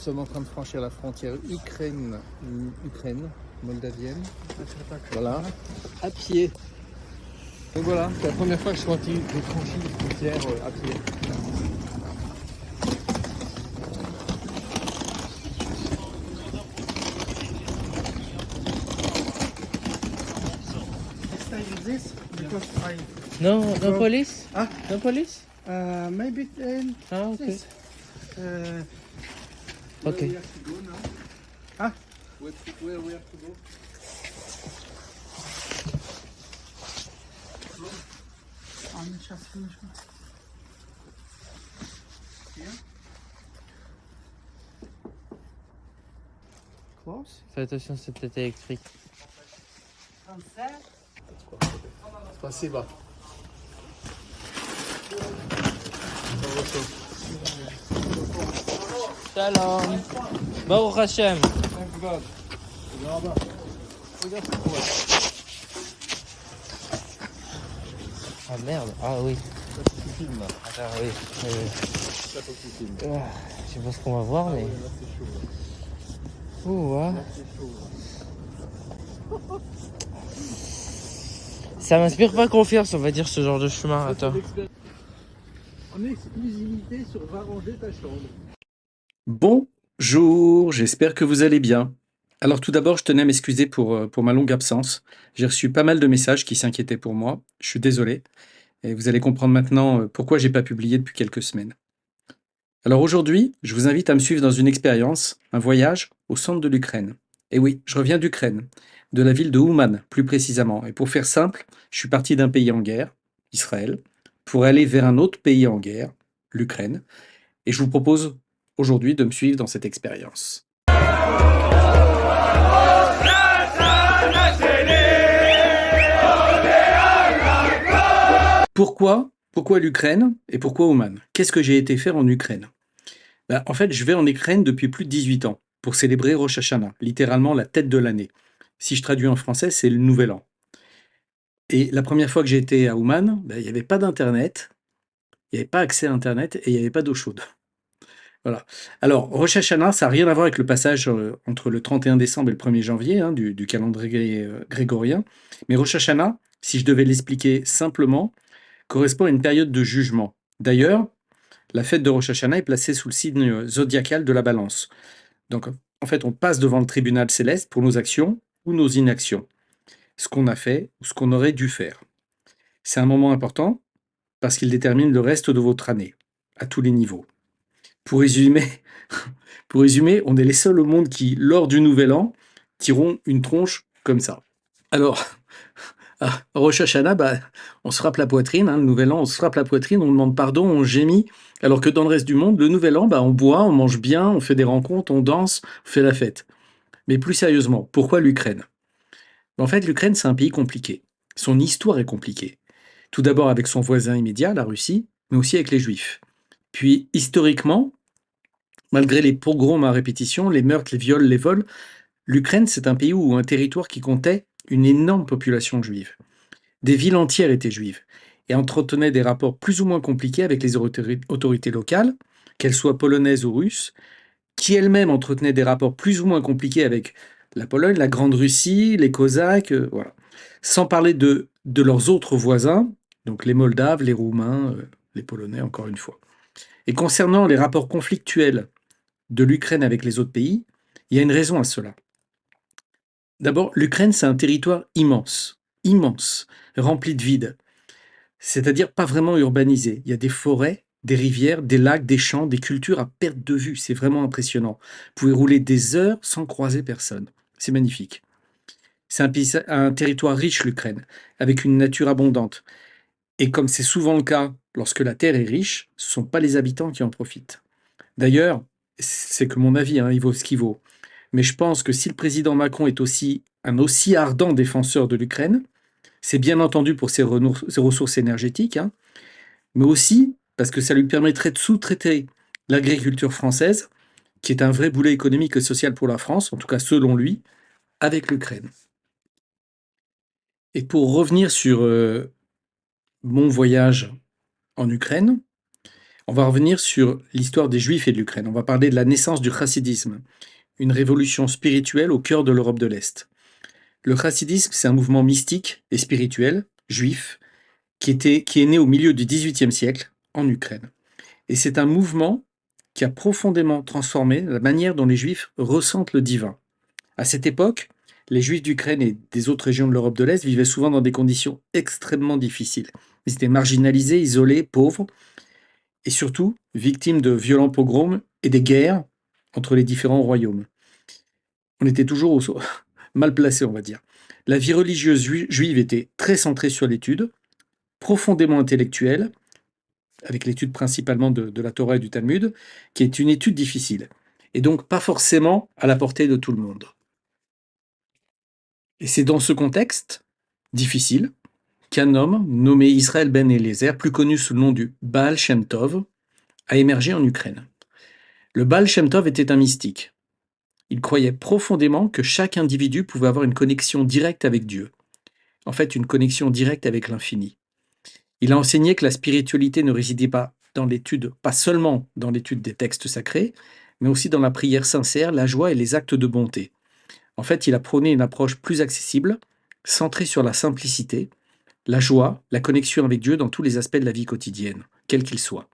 sommes en train de franchir la frontière Ukraine, moldavienne. Voilà, à pied. Donc voilà, c'est la première fois que je franchis une frontière à pied. No, no police? Ah? No police? Maybe Ah, okay. this. Okay. We have to go now. Ah? Where we have to go? Close. Fais attention, c'est peut-être électrique. Спасибо. Shalom. Baruch Hashem. Ah merde, ah oui. Attends, oui. Je sais pas ce qu'on va voir, mais. Ouh, ouais. Ça m'inspire pas confiance, on va dire, ce genre de chemin. Attends. En exclusivité sur Va ranger ta chambre. Bonjour, j'espère que vous allez bien. Alors tout d'abord, je tenais à m'excuser pour ma longue absence. J'ai reçu pas mal de messages qui s'inquiétaient pour moi. Je suis désolé. Et vous allez comprendre maintenant pourquoi j'ai pas publié depuis quelques semaines. Alors aujourd'hui, je vous invite à me suivre dans une expérience, un voyage au centre de l'Ukraine. Et oui, je reviens d'Ukraine, de la ville de Ouman plus précisément. Et pour faire simple, je suis parti d'un pays en guerre, Israël, pour aller vers un autre pays en guerre, l'Ukraine. Et je vous propose aujourd'hui de me suivre dans cette expérience. Pourquoi l'Ukraine et pourquoi Ouman? Qu'est-ce que j'ai été faire en Ukraine? En fait, je vais en Ukraine depuis plus de 18 ans pour célébrer Rosh Hashanah, littéralement la tête de l'année. Si je traduis en français, c'est le Nouvel An. Et la première fois que j'ai été à Ouman, il n'y avait pas d'internet, il n'y avait pas accès à internet et il n'y avait pas d'eau chaude. Voilà. Alors, Rosh Hashanah, ça n'a rien à voir avec le passage entre le 31 décembre et le 1er janvier du calendrier grégorien. Mais Rosh Hashanah, si je devais l'expliquer simplement, correspond à une période de jugement. D'ailleurs, la fête de Rosh Hashanah est placée sous le signe zodiacal de la balance. Donc, en fait, on passe devant le tribunal céleste pour nos actions ou nos inactions. Ce qu'on a fait ou ce qu'on aurait dû faire. C'est un moment important parce qu'il détermine le reste de votre année, à tous les niveaux. Pour résumer, on est les seuls au monde qui, lors du Nouvel An, tireront une tronche comme ça. Alors, à Rosh Hashanah, on se frappe la poitrine, le Nouvel An, on se frappe la poitrine, on demande pardon, on gémit, alors que dans le reste du monde, le Nouvel An, on boit, on mange bien, on fait des rencontres, on danse, on fait la fête. Mais plus sérieusement, pourquoi l'Ukraine? En fait, l'Ukraine, c'est un pays compliqué. Son histoire est compliquée. Tout d'abord avec son voisin immédiat, la Russie, mais aussi avec les Juifs. Puis, historiquement, malgré les pogroms à répétition, les meurtres, les viols, les vols, l'Ukraine, c'est un pays ou un territoire qui comptait une énorme population juive. Des villes entières étaient juives et entretenaient des rapports plus ou moins compliqués avec les autorités locales, qu'elles soient polonaises ou russes, qui elles-mêmes entretenaient des rapports plus ou moins compliqués avec la Pologne, la Grande Russie, les Cosaques, voilà. Sans parler de leurs autres voisins, donc les Moldaves, les Roumains, les Polonais, encore une fois. Et concernant les rapports conflictuels de l'Ukraine avec les autres pays, il y a une raison à cela. D'abord, l'Ukraine, c'est un territoire immense, rempli de vide, c'est-à-dire pas vraiment urbanisé. Il y a des forêts, des rivières, des lacs, des champs, des cultures à perte de vue. C'est vraiment impressionnant. Vous pouvez rouler des heures sans croiser personne. C'est magnifique. C'est un territoire riche, l'Ukraine, avec une nature abondante. Et comme c'est souvent le cas lorsque la terre est riche, ce ne sont pas les habitants qui en profitent. D'ailleurs, c'est que mon avis, il vaut ce qu'il vaut. Mais je pense que si le président Macron est un aussi ardent défenseur de l'Ukraine, c'est bien entendu pour ses ressources énergétiques, mais aussi parce que ça lui permettrait de sous-traiter l'agriculture française, qui est un vrai boulet économique et social pour la France, en tout cas selon lui, avec l'Ukraine. Et pour revenir sur mon voyage en Ukraine, On va revenir sur l'histoire des Juifs et de l'Ukraine. On va parler de la naissance du chassidisme, une révolution spirituelle au cœur de l'Europe de l'Est. Le chassidisme, c'est un mouvement mystique et spirituel, juif, qui est né au milieu du XVIIIe siècle en Ukraine. Et c'est un mouvement qui a profondément transformé la manière dont les Juifs ressentent le divin. À cette époque, les Juifs d'Ukraine et des autres régions de l'Europe de l'Est vivaient souvent dans des conditions extrêmement difficiles. Ils étaient marginalisés, isolés, pauvres, et surtout victimes de violents pogroms et des guerres entre les différents royaumes. On était toujours mal placés, on va dire. La vie religieuse juive était très centrée sur l'étude, profondément intellectuelle, avec l'étude principalement de la Torah et du Talmud, qui est une étude difficile, et donc pas forcément à la portée de tout le monde. Et c'est dans ce contexte difficile qu'un homme nommé Israël ben Eliezer, plus connu sous le nom du Baal Shem Tov, a émergé en Ukraine. Le Baal Shem Tov était un mystique. Il croyait profondément que chaque individu pouvait avoir une connexion directe avec Dieu, en fait une connexion directe avec l'infini. Il a enseigné que la spiritualité ne résidait pas seulement dans l'étude des textes sacrés, mais aussi dans la prière sincère, la joie et les actes de bonté. En fait, il a prôné une approche plus accessible, centrée sur la simplicité, la joie, la connexion avec Dieu dans tous les aspects de la vie quotidienne, quels qu'ils soient.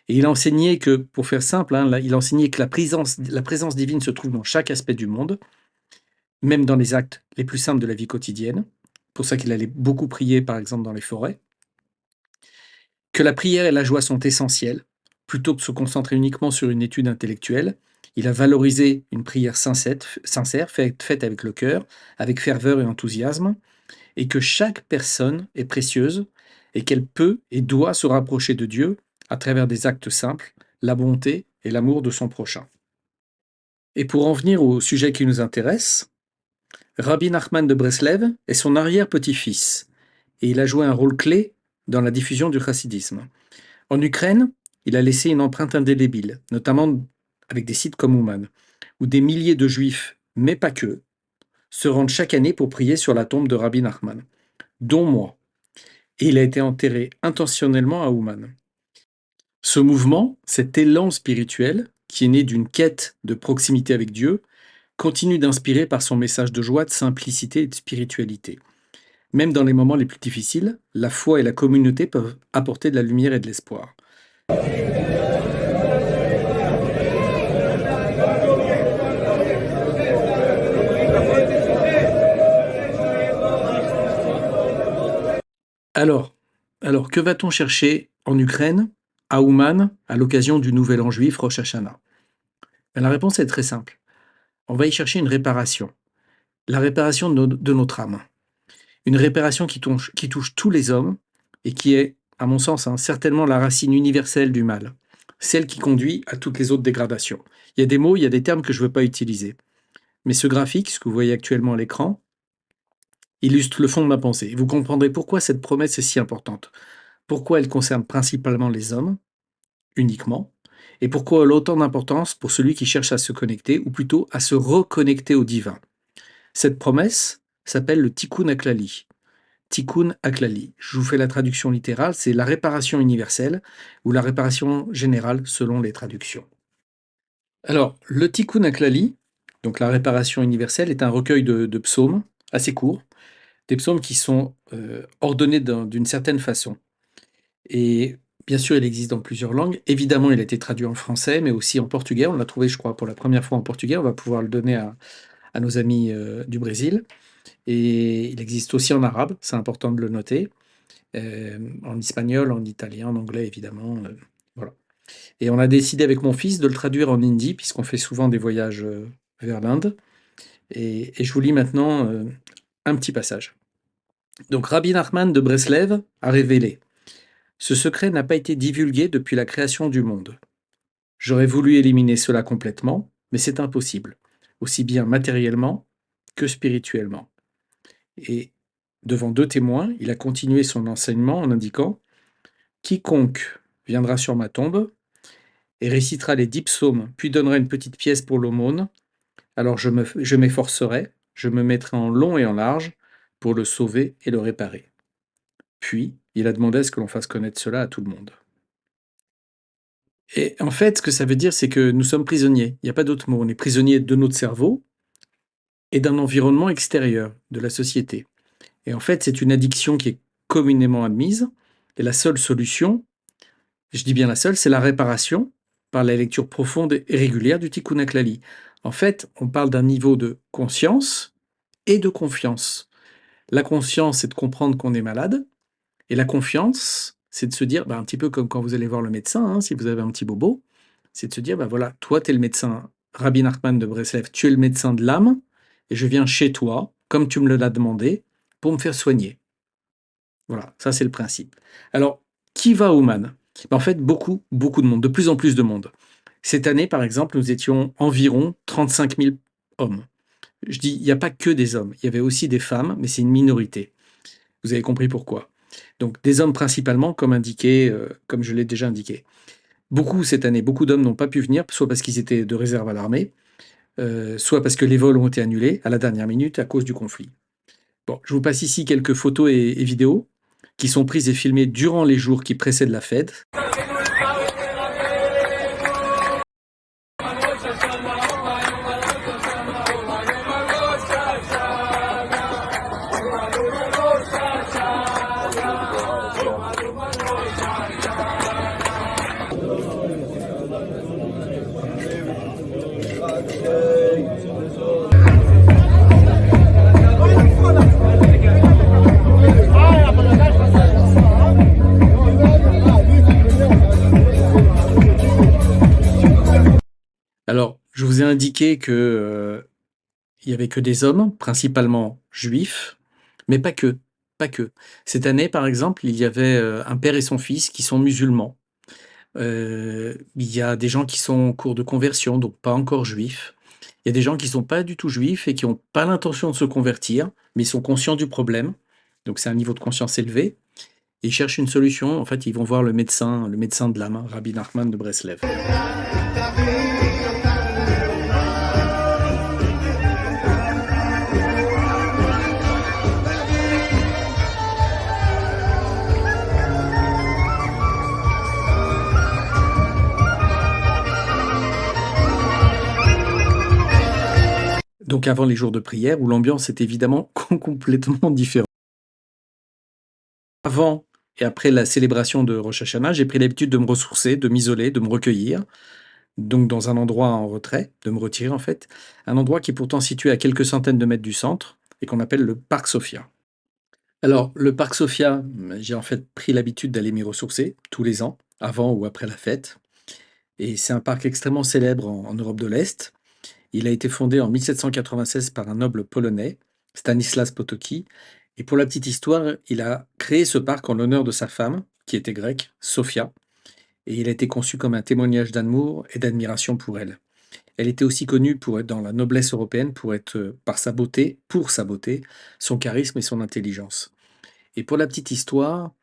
Et il a enseigné que, pour faire simple, il a enseigné que la présence divine se trouve dans chaque aspect du monde, même dans les actes les plus simples de la vie quotidienne. Pour ça qu'il allait beaucoup prier, par exemple, dans les forêts. Que la prière et la joie sont essentielles. Plutôt que de se concentrer uniquement sur une étude intellectuelle, il a valorisé une prière sincère, faite avec le cœur, avec ferveur et enthousiasme, et que chaque personne est précieuse et qu'elle peut et doit se rapprocher de Dieu à travers des actes simples, la bonté et l'amour de son prochain. Et pour en venir au sujet qui nous intéresse, Rabbi Nachman de Breslev est son arrière-petit-fils, et il a joué un rôle clé dans la diffusion du chassidisme. En Ukraine, il a laissé une empreinte indélébile, notamment avec des sites comme Ouman, où des milliers de juifs, mais pas que, se rendent chaque année pour prier sur la tombe de Rabbi Nachman, dont moi. Et il a été enterré intentionnellement à Ouman. Ce mouvement, cet élan spirituel, qui est né d'une quête de proximité avec Dieu, continue d'inspirer par son message de joie, de simplicité et de spiritualité. Même dans les moments les plus difficiles, la foi et la communauté peuvent apporter de la lumière et de l'espoir. Alors, que va-t-on chercher en Ukraine, à Ouman, à l'occasion du Nouvel An juif Rosh Hashanah? La réponse est très simple. On va y chercher une réparation. La réparation de notre âme. Une réparation qui touche tous les hommes et qui est, à mon sens, certainement la racine universelle du mal, celle qui conduit à toutes les autres dégradations. Il y a des mots, il y a des termes que je ne veux pas utiliser. Mais ce graphique, ce que vous voyez actuellement à l'écran, illustre le fond de ma pensée. Vous comprendrez pourquoi cette promesse est si importante. Pourquoi elle concerne principalement les hommes, uniquement, et pourquoi elle a autant d'importance pour celui qui cherche à se connecter, ou plutôt à se reconnecter au divin. Cette promesse s'appelle le Tikkun HaKlali. Tikkun HaKlali. Je vous fais la traduction littérale, c'est la réparation universelle ou la réparation générale selon les traductions. Alors, le Tikkun HaKlali, donc la réparation universelle, est un recueil de psaumes assez courts, des psaumes qui sont ordonnés d'une certaine façon. Et bien sûr, il existe dans plusieurs langues. Évidemment, il a été traduit en français, mais aussi en portugais. On l'a trouvé, je crois, pour la première fois en portugais. On va pouvoir le donner à nos amis du Brésil. Et il existe aussi en arabe, c'est important de le noter, en espagnol, en italien, en anglais, évidemment. Voilà. Et on a décidé avec mon fils de le traduire en hindi, puisqu'on fait souvent des voyages vers l'Inde. Et je vous lis maintenant un petit passage. Donc, Rabbi Nachman de Breslev a révélé: ce secret n'a pas été divulgué depuis la création du monde. J'aurais voulu éliminer cela complètement, mais c'est impossible, aussi bien matériellement que spirituellement. Et devant 2 témoins, il a continué son enseignement en indiquant: quiconque viendra sur ma tombe et récitera les 10 psaumes, puis donnera une petite pièce pour l'aumône, alors je m'efforcerai, je me mettrai en long et en large pour le sauver et le réparer. Puis, il a demandé à ce que l'on fasse connaître cela à tout le monde. Et en fait, ce que ça veut dire, c'est que nous sommes prisonniers. Il n'y a pas d'autre mot. On est prisonnier de notre cerveau et d'un environnement extérieur, de la société. Et en fait, c'est une addiction qui est communément admise. Et la seule solution, je dis bien la seule, c'est la réparation par la lecture profonde et régulière du Tikkun HaKlali. En fait, on parle d'un niveau de conscience et de confiance. La conscience, c'est de comprendre qu'on est malade. Et la confiance, c'est de se dire, un petit peu comme quand vous allez voir le médecin, hein, si vous avez un petit bobo, c'est de se dire, voilà, toi, tu es le médecin Rabbi Nachman de Breslev, tu es le médecin de l'âme, et je viens chez toi, comme tu me l'as demandé, pour me faire soigner. Voilà, ça c'est le principe. Alors, qui va au Man? En fait, beaucoup de monde, de plus en plus de monde. Cette année, par exemple, nous étions environ 35 000 hommes. Je dis, il n'y a pas que des hommes, il y avait aussi des femmes, mais c'est une minorité. Vous avez compris pourquoi. Donc des hommes principalement, comme indiqué, comme je l'ai déjà indiqué. Cette année, beaucoup d'hommes n'ont pas pu venir, soit parce qu'ils étaient de réserve à l'armée, soit parce que les vols ont été annulés à la dernière minute à cause du conflit. Bon, je vous passe ici quelques photos et vidéos qui sont prises et filmées durant les jours qui précèdent la fête. Alors, je vous ai indiqué que il y avait que des hommes, principalement juifs, mais pas que, pas que. Cette année, par exemple, il y avait un père et son fils qui sont musulmans. Il y a des gens qui sont en cours de conversion, donc pas encore juifs. Il y a des gens qui sont pas du tout juifs et qui n'ont pas l'intention de se convertir, mais ils sont conscients du problème. Donc c'est un niveau de conscience élevé. Et ils cherchent une solution. En fait, ils vont voir le médecin de l'âme, Rabbi Nachman de Breslev. Donc avant les jours de prière, où l'ambiance est évidemment complètement différente. Avant et après la célébration de Rosh Hashanah, j'ai pris l'habitude de me ressourcer, de m'isoler, de me recueillir, donc dans un endroit en retrait, de me retirer en fait, un endroit qui est pourtant situé à quelques centaines de mètres du centre et qu'on appelle le Parc Sophia. Alors, le Parc Sophia, j'ai en fait pris l'habitude d'aller m'y ressourcer tous les ans, avant ou après la fête. Et c'est un parc extrêmement célèbre en Europe de l'Est. Il a été fondé en 1796 par un noble polonais, Stanislas Potocki. Et pour la petite histoire, il a créé ce parc en l'honneur de sa femme, qui était grecque, Sophia. Et il a été conçu comme un témoignage d'amour et d'admiration pour elle. Elle était aussi connue pour être dans la noblesse européenne, pour sa beauté, son charisme et son intelligence. Et pour la petite histoire,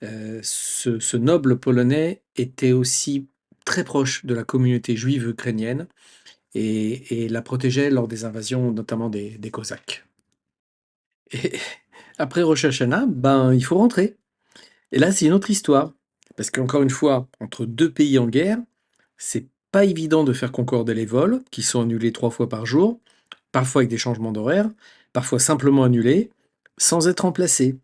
ce noble polonais était aussi très proche de la communauté juive ukrainienne et la protégeait lors des invasions, notamment des Cosaques. Et après Rosh Hashanah, il faut rentrer. Et là, c'est une autre histoire. Parce qu'encore une fois, entre deux pays en guerre, c'est pas évident de faire concorder les vols, qui sont annulés 3 fois par jour, parfois avec des changements d'horaire, parfois simplement annulés, sans être remplacés.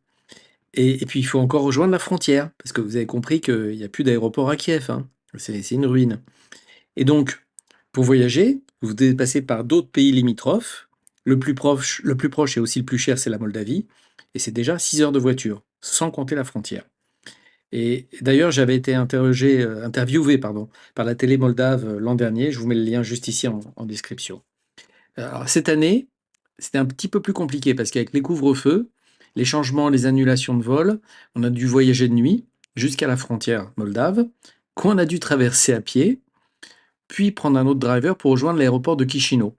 Et puis, il faut encore rejoindre la frontière, parce que vous avez compris qu'il n'y a plus d'aéroport à Kiev, hein. C'est une ruine. Et donc, pour voyager, vous devez passer par d'autres pays limitrophes. Le plus proche et aussi le plus cher, c'est la Moldavie. Et c'est déjà 6 heures de voiture, sans compter la frontière. Et d'ailleurs, j'avais été interviewé par la télé moldave l'an dernier. Je vous mets le lien juste ici en description. Alors, cette année, c'était un petit peu plus compliqué parce qu'avec les couvre-feux, les changements, les annulations de vols, on a dû voyager de nuit jusqu'à la frontière moldave, qu'on a dû traverser à pied, puis prendre un autre driver pour rejoindre l'aéroport de Chisinau.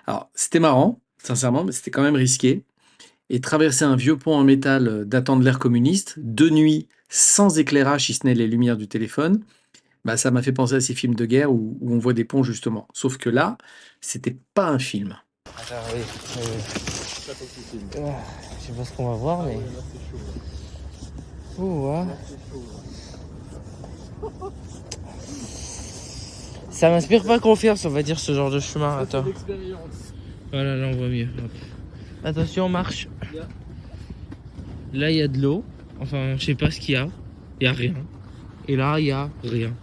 Alors, c'était marrant, sincèrement, mais c'était quand même risqué. Et traverser un vieux pont en métal datant de l'ère communiste, de nuit, sans éclairage, si ce n'est les lumières du téléphone, ça m'a fait penser à ces films de guerre où on voit des ponts, justement. Sauf que là, c'était pas un film. Attends, oui. Je sais pas ce qu'on va voir, mais... Ouh, ouais. Ça m'inspire pas confiance, on va dire, ce genre de chemin. Attends. L'expérience. Voilà, là on voit mieux. Hop. Attention, on marche. Yeah. Là, il y a de l'eau. Enfin, je sais pas ce qu'il y a. Il y a rien. Et là, il y a rien.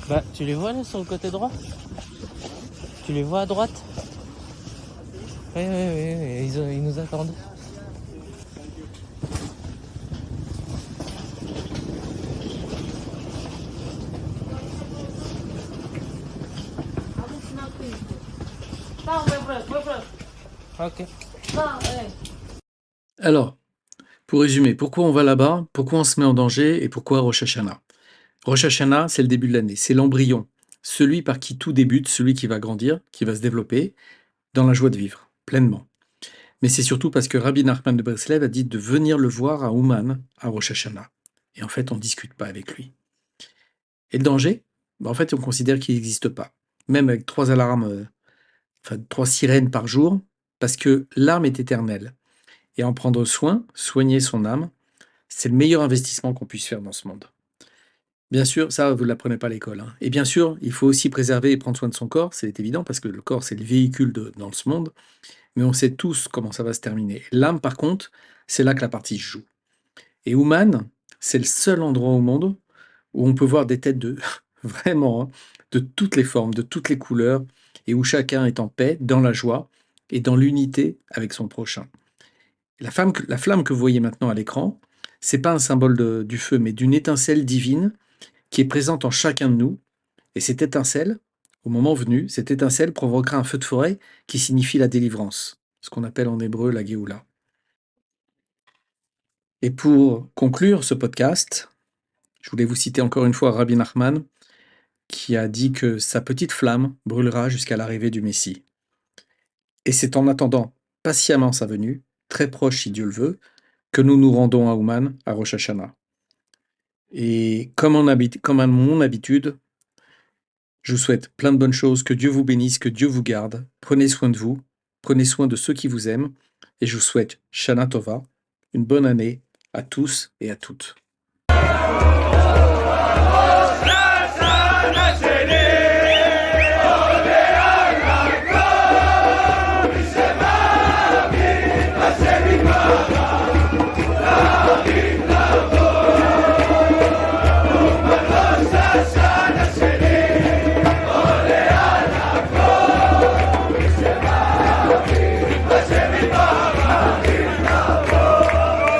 Bah, tu les vois là sur le côté droit? Tu les vois à droite? Oui, ils nous attendent. Ok. Alors, pour résumer, pourquoi on va là-bas, pourquoi on se met en danger et pourquoi Rosh Hashanah? Rosh Hashanah, c'est le début de l'année, c'est l'embryon, celui par qui tout débute, celui qui va grandir, qui va se développer, dans la joie de vivre, pleinement. Mais c'est surtout parce que Rabbi Nachman de Breslev a dit de venir le voir à Ouman, à Rosh Hashanah. Et en fait, on ne discute pas avec lui. Et le danger? En fait, on considère qu'il n'existe pas. Même avec 3 alarmes, 3 sirènes par jour, parce que l'âme est éternelle. Et en prendre soin, soigner son âme, c'est le meilleur investissement qu'on puisse faire dans ce monde. Bien sûr, ça, vous ne l'apprenez pas à l'école. Et bien sûr, il faut aussi préserver et prendre soin de son corps, c'est évident, parce que le corps, c'est le véhicule dans ce monde. Mais on sait tous comment ça va se terminer. L'âme, par contre, c'est là que la partie se joue. Et Ouman, c'est le seul endroit au monde où on peut voir des têtes de vraiment, hein, de toutes les formes, de toutes les couleurs, et où chacun est en paix, dans la joie et dans l'unité avec son prochain. La flamme que vous voyez maintenant à l'écran, c'est pas un symbole du feu, mais d'une étincelle divine qui est présente en chacun de nous. Et cette étincelle, au moment venu, cette étincelle provoquera un feu de forêt qui signifie la délivrance, ce qu'on appelle en hébreu la Géoula. Et pour conclure ce podcast, je voulais vous citer encore une fois Rabbi Nachman, qui a dit que sa petite flamme brûlera jusqu'à l'arrivée du Messie. Et c'est en attendant patiemment sa venue, très proche si Dieu le veut, que nous nous rendons à Ouman, à Rosh Hashanah. Et comme à mon habitude, je vous souhaite plein de bonnes choses, que Dieu vous bénisse, que Dieu vous garde. Prenez soin de vous, prenez soin de ceux qui vous aiment, et je vous souhaite Shana Tova, une bonne année à tous et à toutes.